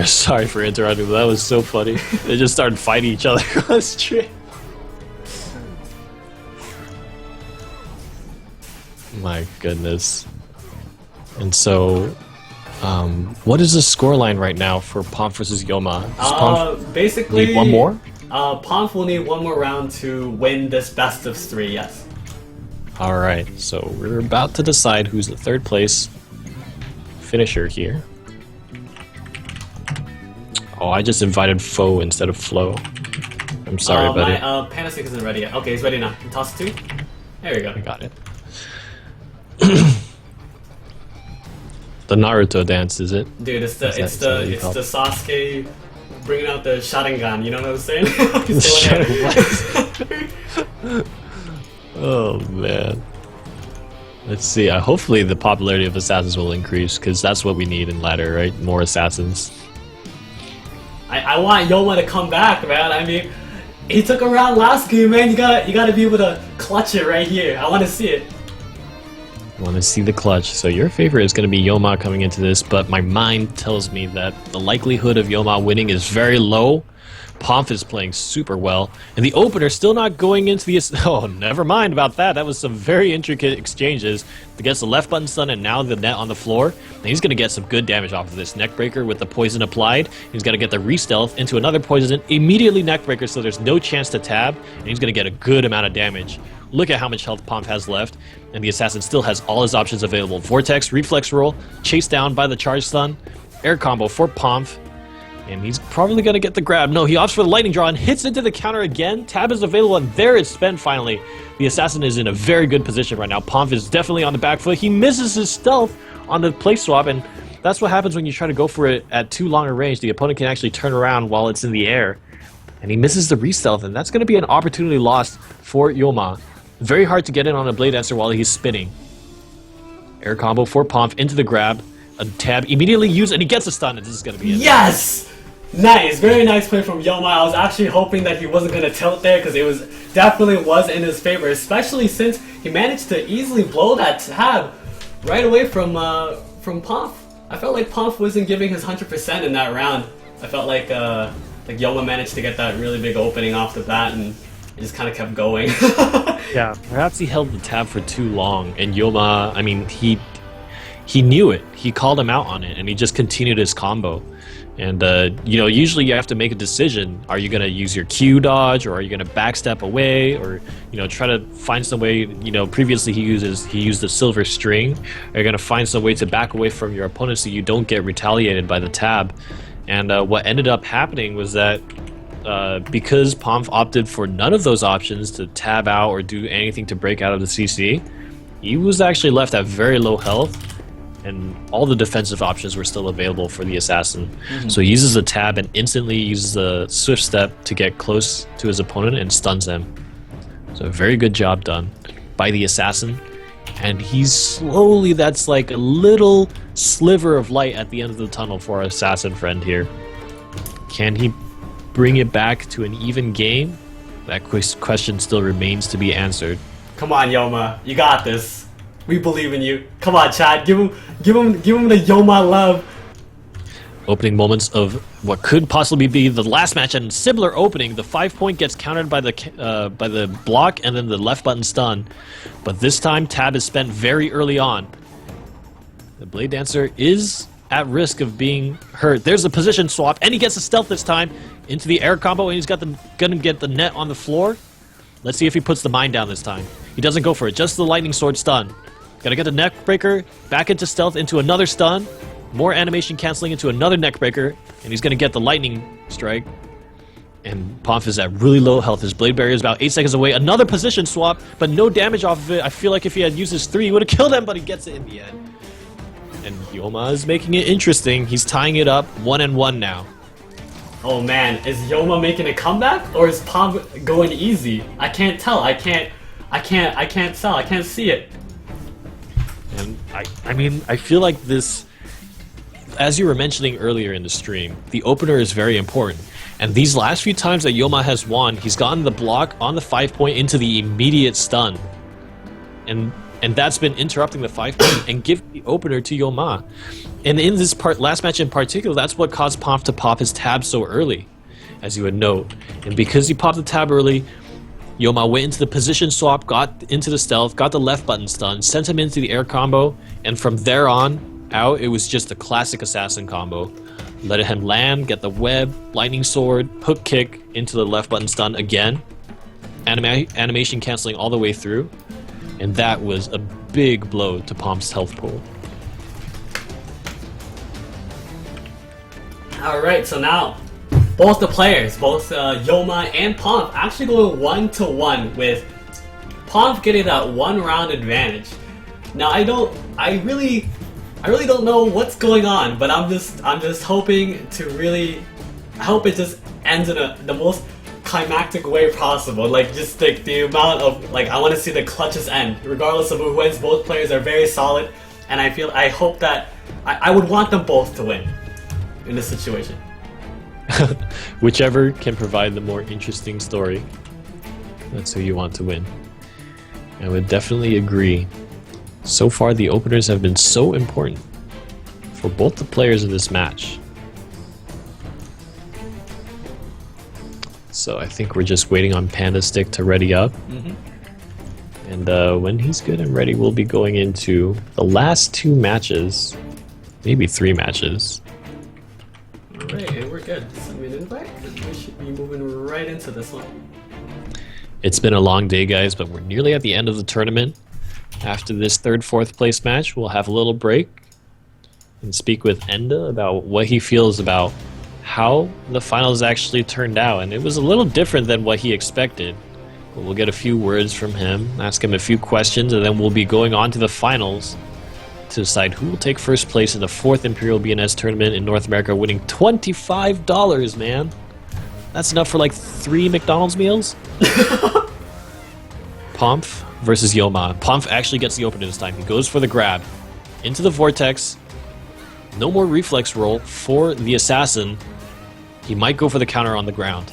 Sorry for interrupting, but that was so funny. They just started fighting each other on the street. My goodness. And so, what is the scoreline right now for Pomp versus Yoma? Basically, need one more? Pomp will need one more round to win this best of 3, yes. Alright, so we're about to decide who's the third place finisher here. Oh, I just invited Foe instead of Flo. I'm sorry, buddy. My Panasonic isn't ready yet. Okay, he's ready now. Toss 2. There we go. I got it. The Naruto dance, is it? Dude, it's the Sasuke bringing out the Sharingan. You know what I'm saying? Oh man. Let's see. Hopefully the popularity of assassins will increase, because that's what we need in ladder, right? More assassins. I want Yoma to come back, man. I mean, he took a round last game, man. You gotta be able to clutch it right here. I want to see it. I want to see the clutch. So your favorite is going to be Yoma coming into this, but my mind tells me that the likelihood of Yoma winning is very low. Pomp is playing super well, and the opener still not going into the... Oh, never mind about that. That was some very intricate exchanges against the left button stun and now the net on the floor. And he's going to get some good damage off of this neckbreaker with the poison applied. He's going to get the re-stealth into another poison, immediately neckbreaker, so there's no chance to tab, and he's going to get a good amount of damage. Look at how much health Pomp has left, and the assassin still has all his options available. Vortex, reflex roll, chased down by the charge stun, air combo for Pomp, and he's probably going to get the grab. No, he opts for the lightning draw and hits into the counter again. Tab is available, and there is spent finally. The assassin is in a very good position right now. Pomp is definitely on the back foot. He misses his stealth on the place swap, and that's what happens when you try to go for it at too long a range. The opponent can actually turn around while it's in the air, and he misses the re-stealth, and that's going to be an opportunity lost for Yoma. Very hard to get in on a Blade Dancer while he's spinning. Air combo for Pomp into the grab. A tab immediately used, and he gets a stun, and this is going to be it. Yes! Nice! Very nice play from Yoma. I was actually hoping that he wasn't going to tilt there, because it definitely was in his favor, especially since he managed to easily blow that tab right away from Pomp. I felt like Pomp wasn't giving his 100% in that round. I felt like Yoma managed to get that really big opening off the bat, and it just kind of kept going. Yeah, perhaps he held the tab for too long, and Yoma, I mean, he knew it. He called him out on it, and he just continued his combo. And, you know, usually you have to make a decision. Are you going to use your Q dodge, or are you going to backstep away, or, you know, try to find some way, you know, previously he used the silver string. Are you going to find some way to back away from your opponent so you don't get retaliated by the tab? And what ended up happening was that because Pomp opted for none of those options to tab out or do anything to break out of the CC, he was actually left at very low health, and all the defensive options were still available for the assassin. So he uses the tab and instantly uses the swift step to get close to his opponent and stuns him. So a very good job done by the assassin, and he's slowly, that's like a little sliver of light at the end of the tunnel for our assassin friend here. Can he bring it back to an even game? That question still remains to be answered. Come on, Yoma, you got this. We believe in you. Come on, Chad, give him the Yoma love. Opening moments of what could possibly be the last match, and similar opening. The 5-point gets countered by the block and then the left button stun, but this time tab is spent very early on. The Blade Dancer is at risk of being hurt. There's a position swap, and he gets a stealth this time into the air combo, and he's gonna get the net on the floor. Let's see if he puts the mine down this time. He doesn't go for it, just the lightning sword stun. Gotta get the neck breaker, back into stealth, into another stun, more animation canceling into another neck breaker, and he's gonna get the lightning strike. And Pomp is at really low health. His blade barrier is about 8 seconds away. Another position swap, but no damage off of it. I feel like if he had used his 3, he would have killed him, but he gets it in the end. And Yoma is making it interesting. He's tying it up 1-1 now. Oh man, is Yoma making a comeback, or is Pomp going easy? I can't tell. I can't tell. I can't see it. And I mean, I feel like this, as you were mentioning earlier in the stream, the opener is very important. And these last few times that Yoma has won, he's gotten the block on the 5-point into the immediate stun. And And that's been interrupting the 5-point and giving the opener to Yoma. And in this last match in particular, that's what caused Pomf to pop his tab so early, as you would note. And because he popped the tab early, Yoma went into the position swap, got into the stealth, got the left button stun, sent him into the air combo, and from there on out, it was just a classic assassin combo. Let him land, get the web, lightning sword, hook kick into the left button stun again, animation canceling all the way through, and that was a big blow to Pomf's health pool. Alright, so now both the players, both Yoma and Pomf, actually going 1-1 with Pomf getting that 1 round advantage. Now I really don't know what's going on, but I'm just hoping to really, I hope it just ends in the most climactic way possible. Like just the amount of, like, I want to see the clutches end, regardless of who wins. Both players are very solid, and I hope that I would want them both to win in this situation. Whichever can provide the more interesting story, that's who you want to win. I would definitely agree. So far, the openers have been so important for both the players of this match. So I think we're just waiting on Panda Stick to ready up. And when he's good and ready, we'll be going into the last 2 matches, maybe 3 matches. Alright, we're good. Send me an invite, and we should be moving right into this one. It's been a long day, guys, but we're nearly at the end of the tournament. After this 3rd, 4th place match, we'll have a little break and speak with Enda about what he feels about how the finals actually turned out. And it was a little different than what he expected. But we'll get a few words from him, ask him a few questions, and then we'll be going on to the finals to decide who will take 1st place in the 4th Imperial BNS tournament in North America, winning $25, man. That's enough for like 3 McDonald's meals. Pomf versus Yoma. Pomf actually gets the opener this time. He goes for the grab into the vortex. No more reflex roll for the assassin. He might go for the counter on the ground.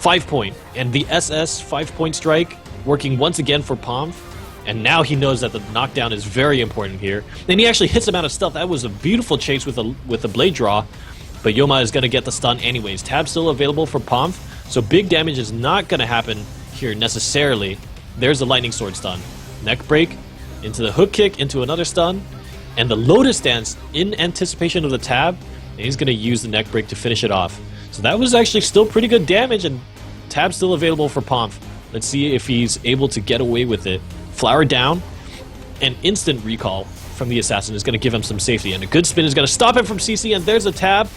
5-point, and the SS 5-point strike working once again for Pomf. And now he knows that the knockdown is very important here. And he actually hits him out of stealth. That was a beautiful chase with a blade draw. But Yoma is going to get the stun anyways. Tab still available for Pomf, so big damage is not going to happen here necessarily. There's the lightning sword stun. Neck break, into the hook kick, into another stun, and the lotus dance in anticipation of the tab, and he's going to use the neck break to finish it off. So that was actually still pretty good damage, and tab still available for Pomf. Let's see if he's able to get away with it. Flower down, an instant recall from the assassin is going to give him some safety, and a good spin is going to stop him from CC, and there's a tab.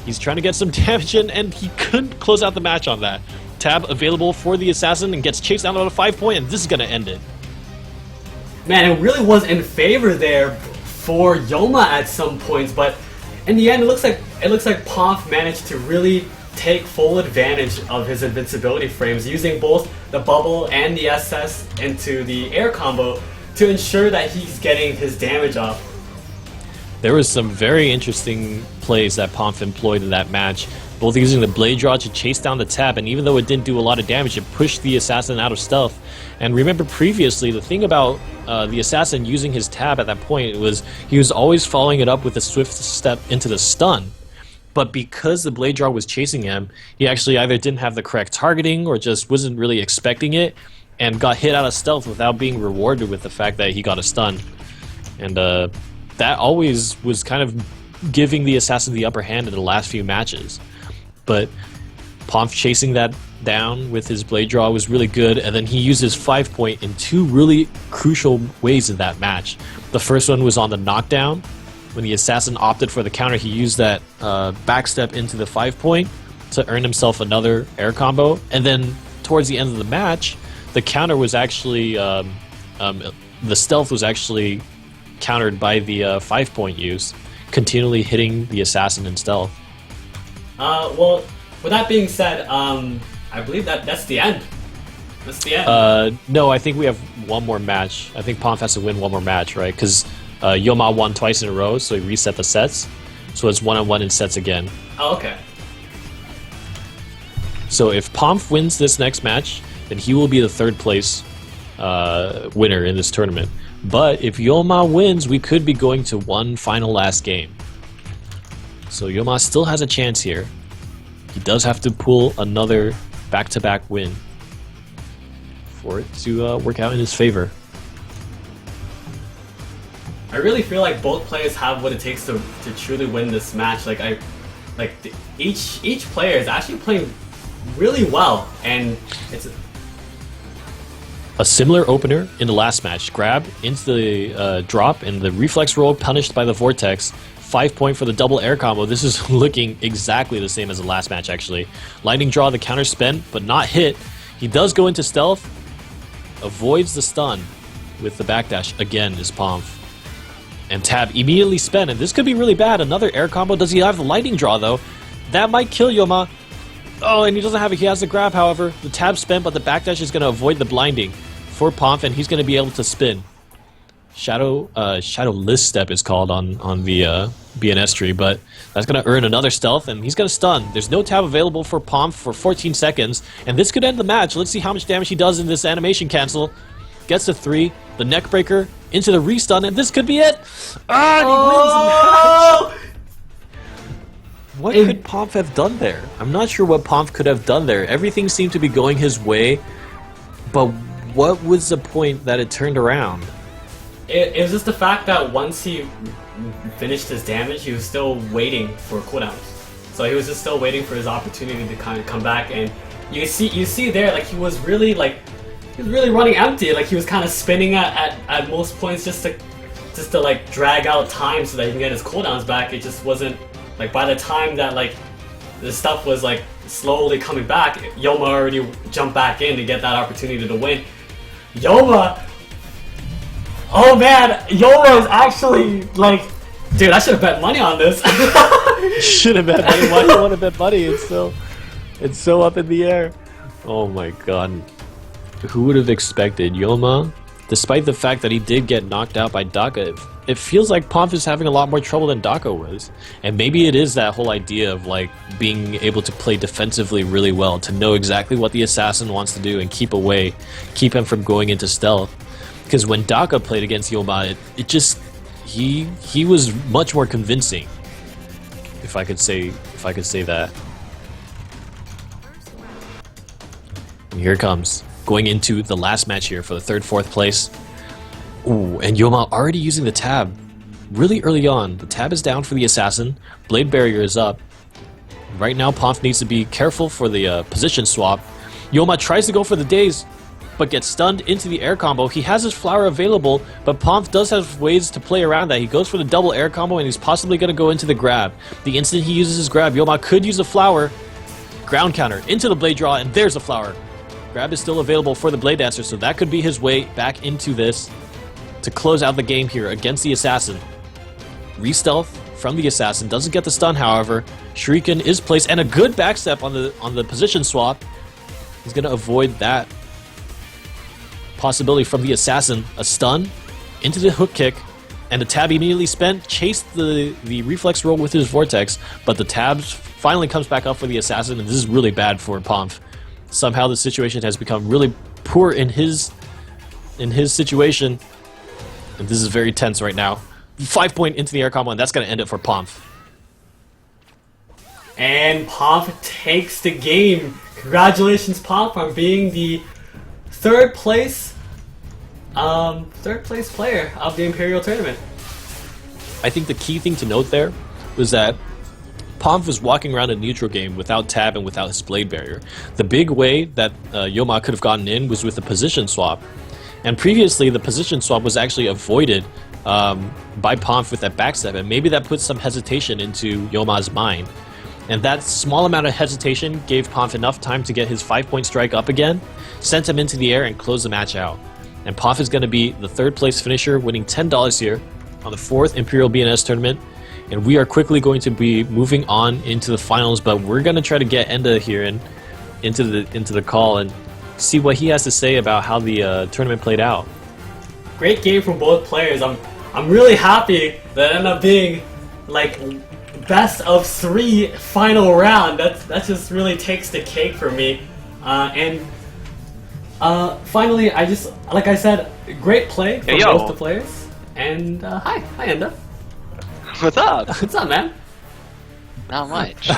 He's trying to get some damage in, and he couldn't close out the match on that. Tab available for the assassin and gets chased down on a 5-point, and this is going to end it. Man, it really was in favor there for Yoma at some points, but in the end, it looks like Pomf managed to really take full advantage of his invincibility frames, using both the bubble and the SS into the air combo to ensure that he's getting his damage off. There was some very interesting plays that Pomf employed in that match, both using the blade draw to chase down the tab, and even though it didn't do a lot of damage, it pushed the assassin out of stealth. And remember previously, the thing about the assassin using his tab at that point was he was always following it up with a swift step into the stun. But because the blade draw was chasing him, he actually either didn't have the correct targeting or just wasn't really expecting it and got hit out of stealth without being rewarded with the fact that he got a stun. And that always was kind of giving the assassin the upper hand in the last few matches. But Pomf chasing that down with his blade draw was really good, and then he used his 5-point in 2 really crucial ways in that match. The first one was on the knockdown. When the assassin opted for the counter, he used that backstep into the 5-point to earn himself another air combo. And then towards the end of the match, the counter was actually, the stealth was actually countered by the 5-point use, continually hitting the assassin in stealth. Well, with that being said, I believe that's the end. That's the end. No, I think we have one more match. I think Pomf has to win one more match, right? Because Yoma won twice in a row, so he reset the sets. So it's 1-on-1 in sets again. Oh, okay. So if Pomf wins this next match, then he will be the 3rd place winner in this tournament. But if Yoma wins, we could be going to one final last game. So Yoma still has a chance here. He does have to pull another back-to-back win for it to work out in his favor. I really feel like both players have what it takes to truly win this match. Each player is actually playing really well, and it's a similar opener in the last match. Grab into the drop and the reflex roll punished by the vortex. 5 point for the double air combo. This is looking exactly the same as the last match, actually. Lightning draw, the counter spent, but not hit. He does go into stealth, avoids the stun with the backdash. Again is Pomf. And Tab immediately spent, and this could be really bad. Another air combo. Does he have the lightning draw, though? That might kill Yoma. Oh, and he doesn't have it. He has the grab, however. The Tab spent, but the backdash is going to avoid the blinding for Pomf, and he's going to be able to spin. Shadowless step is called on the BNS tree, but that's going to earn another stealth, and he's going to stun. There's no tab available for Pomf for 14 seconds, and this could end the match. Let's see how much damage he does in this animation cancel. Gets to 3, the neck breaker into the restun, and this could be it. Ah, he wins the match. What could Pomf have done there? I'm not sure what Pomf could have done there. Everything seemed to be going his way, but what was the point that it turned around? It was just the fact that once he finished his damage, he was still waiting for cooldowns. So he was just still waiting for his opportunity to kind of come back, and you see there, like he was really running empty. Like he was kind of spinning at most points just to like drag out time so that he can get his cooldowns back. It just wasn't like by the time that like the stuff was like slowly coming back, Yoma already jumped back in to get that opportunity to win. Yoma. Oh man, Yoma is actually like, dude, I should have bet money on this. Should have bet money. Why do you want to bet money? It's so up in the air. Oh my god. Who would have expected Yoma? Despite the fact that he did get knocked out by Daka, it feels like Pomf is having a lot more trouble than Daka was. And maybe it is that whole idea of like being able to play defensively really well, to know exactly what the assassin wants to do and keep him from going into stealth. Because when Daka played against Yoma, it just he was much more convincing. If I could say that. And here it comes. Going into the last match here for the 3rd, 4th place. Ooh, and Yoma already using the tab really early on. The tab is down for the assassin. Blade barrier is up. Right now, Pomf needs to be careful for the position swap. Yoma tries to go for the daze, but gets stunned into the air combo. He has his flower available, but Pomf does have ways to play around that. He goes for the double air combo, and he's possibly going to go into the grab. The instant he uses his grab, Yoma could use a flower. Ground counter into the blade draw, and there's a flower. Grab is still available for the Blade Dancer, so that could be his way back into this to close out the game here against the Assassin. Re-stealth from the Assassin, doesn't get the stun, however. Shuriken is placed, and a good backstep on the position swap. He's going to avoid that possibility from the Assassin. A stun into the hook kick, and the tab immediately spent, chased the reflex roll with his Vortex, but the tab finally comes back up for the Assassin, and this is really bad for Pomf. Somehow the situation has become really poor in his situation, and this is very tense right now. 5 point into the air combo, and that's going to end it for Pomf. And Pomf takes the game. Congratulations, Pomf, on being the third place player of the Imperial tournament. I think the key thing to note there was that Pomf was walking around a neutral game without tab and without his blade barrier. The big way that Yoma could have gotten in was with the position swap. And previously, the position swap was actually avoided by Pomf with that backstep, and maybe that puts some hesitation into Yoma's mind. And that small amount of hesitation gave Pomf enough time to get his 5-point strike up again, sent him into the air, and close the match out. And Pomf is going to be the 3rd place finisher, winning $10 here on the 4th Imperial BNS tournament. And we are quickly going to be moving on into the finals, but we're going to try to get Enda here and into the call and see what he has to say about how the tournament played out. Great game from both players. I'm really happy that it ended up being like best of 3 final round. That just really takes the cake for me. And Finally, like I said, great play from Hey, yo. both the players. And hi Enda. What's up? What's up, man? Not much.